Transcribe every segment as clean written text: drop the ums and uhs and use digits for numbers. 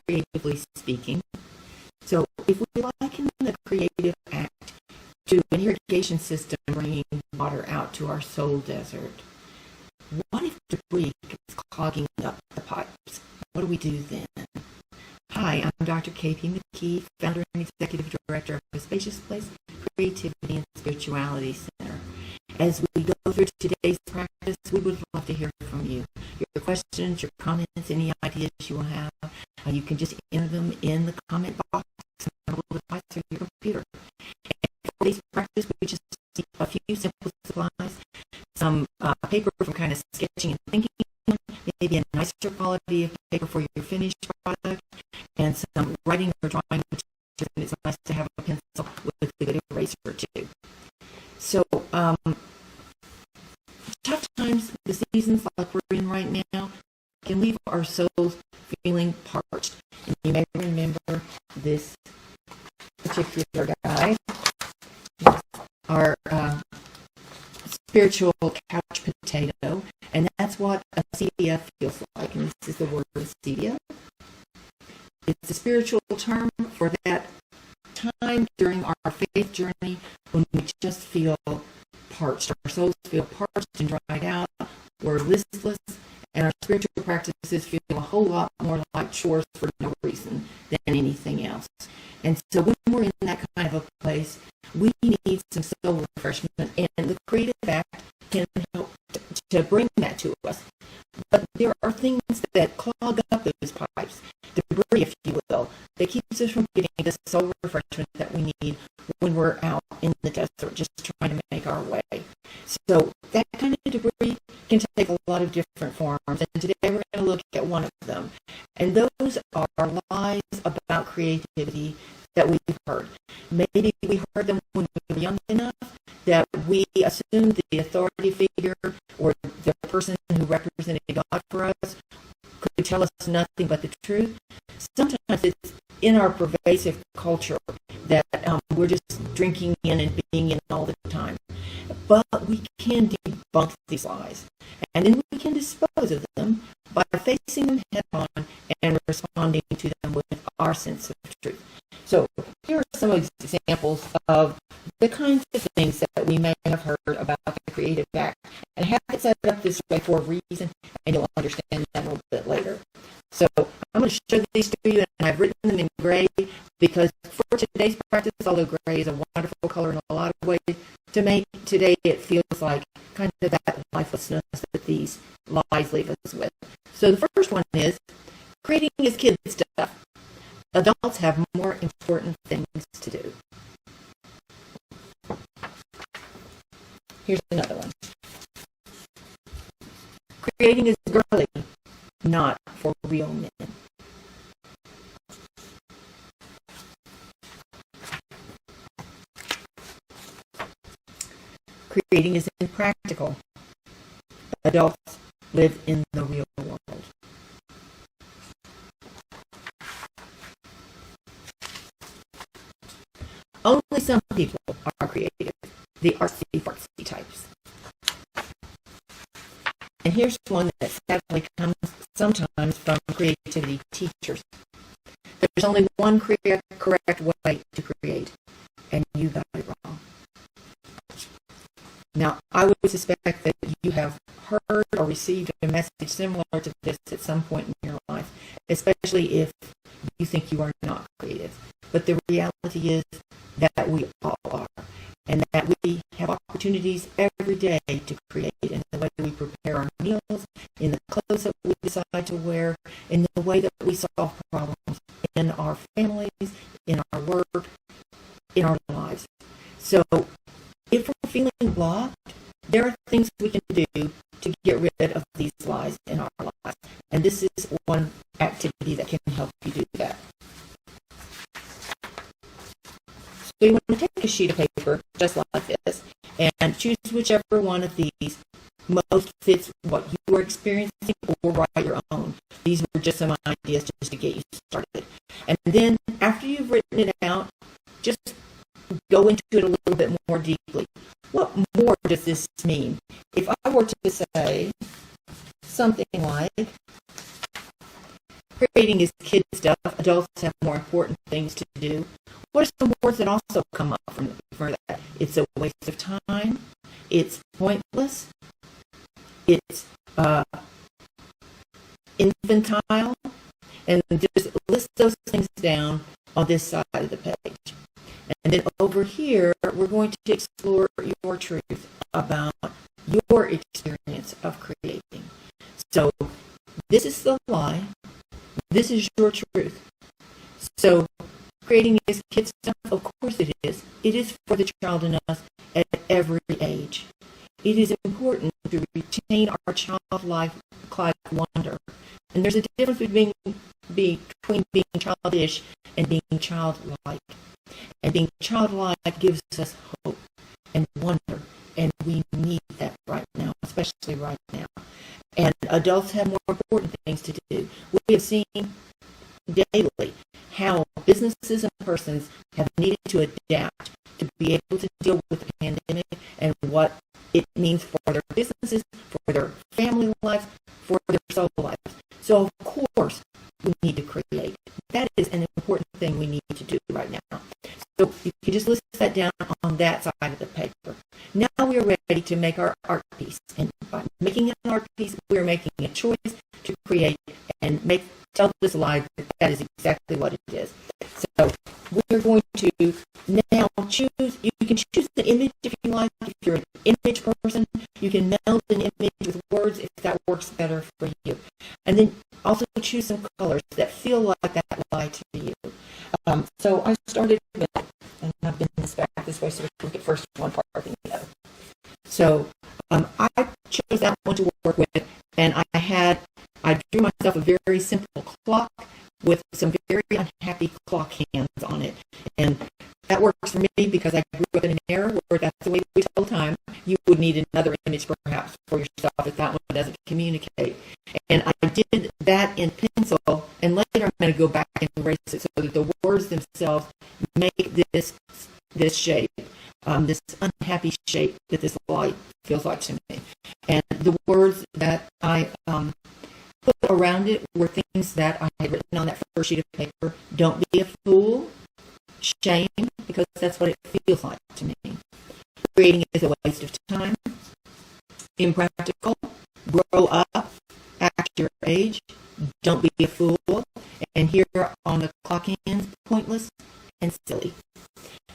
creatively speaking. So if we liken the creative act to an irrigation system bringing water out to our soul desert, what if debris is clogging up the pipes? What do we do then? Hi, I'm Dr. KP McKee, founder and executive director of the Spacious Place Creativity and Spirituality Center. As we go through today's practice, we would love to hear from you. Your questions, your comments, any ideas you will have, you can just enter them in the comment box on the device or your computer. And for today's practice, we just need a few simple supplies, some paper for kind of sketching and thinking, maybe a nicer quality of paper for your finished product, and some writing or drawing materials. And it's nice to have a pencil with a good eraser too. So, tough times, the seasons like we're in right now, can leave our souls feeling parched. And you may remember this particular guy, our spiritual couch potato, and that's what a CDF feels like. And this is the word CDF. It's a spiritual term for that time during our faith journey when we just feel parched. Our souls feel parched and dried out. We're listless, and our spiritual practices feel a whole lot more like chores for no reason than anything else. And so when we're in that kind of a place, we need some soul refreshment, and the creative act can help to bring that to us. But there are things that clog up those pipes, debris, if you will, that keeps us from getting the soul refreshment that we need when we're out in the desert just trying to make our way. So that kind of debris can take a lot of different forms, and today we're going to look at one of them. And those are lies about creativity that we've heard. Maybe we heard them when we were young enough that we assumed the authority figure or the person who represented God for us could tell us nothing but the truth. Sometimes it's in our pervasive culture that we're just drinking in and being in all the time. But we can debunk these lies, and then we can dispose of them by facing them head on and responding to them with our sense of truth. So here are some examples of the kinds of things that we may have heard about the creative act, and have it set up this way for a reason, and you'll understand that a little bit later. So I'm going to show these to you, and I've written them in gray because for today's practice, although gray is a wonderful color in a lot of ways, to make today it feels like kind of that lifelessness that these lies leave us with. So the first one is creating is kid stuff. Adults have more important things to do. Here's another one. Creating is girly, not for real men. Creating is impractical. Adults live in the real world. Only some people are creative, the artsy-fartsy types. And here's one that sadly comes sometimes from creativity teachers. There's only one correct way to create, and you got it wrong. Now, I would suspect that you have heard or received a message similar to this at some point in your life, especially if you think you are not creative. But the reality is that we all are, and that we have opportunities every day to create in the way we prepare our meals, in the clothes that we decide to wear, in the way that we solve problems in our families, in our work, in our lives. So if we're feeling blocked, there are things we can do to get rid of these lies in our lives. And this is one activity that can help you do that. So you want to take a sheet of paper just like this and choose whichever one of these most fits what you are experiencing, or write your own. These were just some ideas just to get you started. And then after you've written it out, just go into it a little bit more deeply. What more does this mean? If I were to say something like, Creating is kid stuff. Adults have more important things to do. What are some words that also come up from that? It's a waste of time. It's pointless. It's infantile. And just list those things down on this side of the page. And then over here, we're going to explore your truth about your experience of creating. So this is the lie. This is your truth. So creating is kid stuff? Of course it is. It is for the child in us at every age. It is important to retain our childlike wonder. And there's a difference between being childish and being childlike. And being childlike gives us hope and wonder. And we need that right now, especially right now. And adults have more important things to do. We have seen daily how businesses and persons have needed to adapt to be able to deal with the pandemic and what it means for their businesses, for their family lives, for their soul lives. So, of course, we need to create. That is an important thing we need to do right now. So you can just list that down on that side of the paper. Now we are ready to make our art piece. And by making an art piece, we are making a choice to create and tell this lie that is exactly what it is. So we're going to now choose, you can choose an image if you like. If you're an image person, you can meld an image with words if that works better for you. And then also choose some colors that feel like that lie to you. So I started with, and I've been this way so we can look at first one part and the other. So I chose that one to work with, and I drew myself a very simple clock with some very unhappy clock hands on it. And that works for me because I grew up in an era where that's the way we tell time. You would need another image perhaps for yourself if that one doesn't communicate. And I did that in pencil, and later I'm going to go back and erase it so that the words themselves make this shape, this unhappy shape that this light feels like to me. And the words that I put around it were things that I had written on that first sheet of paper. Don't be a fool. Shame, because that's what it feels like to me. Creating is a waste of time. Impractical. Grow up. Act your age. Don't be a fool. And here on the clock hands, pointless and silly.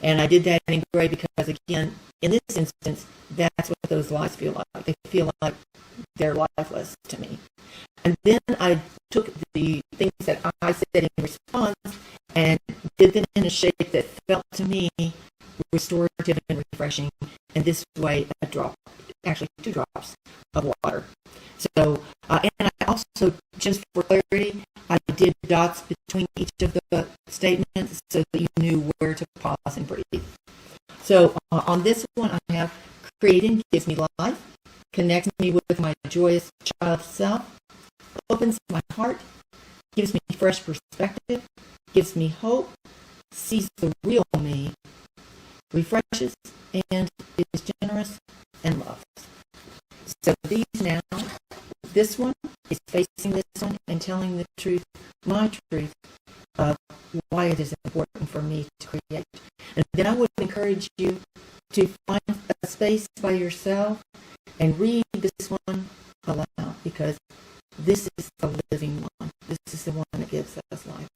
And I did that in gray because, again, in this instance, that's what those lies feel like. They feel like they're lifeless to me. And then I took the things that I said in response and did them in a shape that felt to me restorative and refreshing. And this way, a drop, actually 2 drops of water. So, and I also, just for clarity, I did dots between each of the statements so that you knew where to pause and breathe. So on this one, I have creating gives me life, connects me with my joyous child self, opens my heart, gives me fresh perspective, gives me hope, sees the real me, refreshes, and is generous and loves. So these now, this one is facing this one and telling the truth, my truth, of why it is important for me to create. And then I would encourage you to find a space by yourself and read this one aloud, because this is the living one. This is the one that gives us life.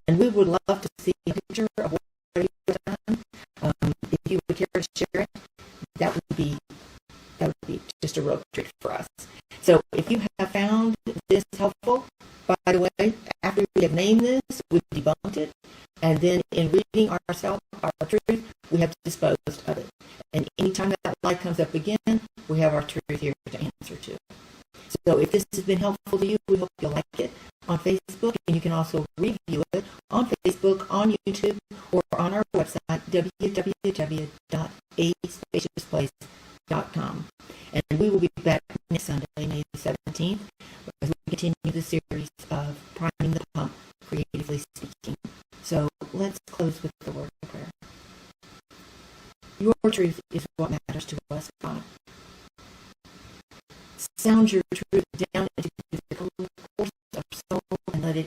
And we would love to see a picture of what you've done. If you would care to share it, that would be just a real treat for us. So if you have found this helpful, by the way, after we have named this, we've debunked it, and then in reading ourselves, our truth, we have disposed of it. And anytime that light comes up again, we have our truth here to answer to. So if this has been helpful to you, we hope you'll like it on Facebook, and you can also review it on Facebook, on YouTube, or on our website, www.aspaciousplace.com. And we will be back next Sunday, May 17th, as we continue the series of priming the pump, creatively speaking. So let's close with the word of prayer. Your truth is what matters to us, God. Sound your truth down into the course of our soul and let it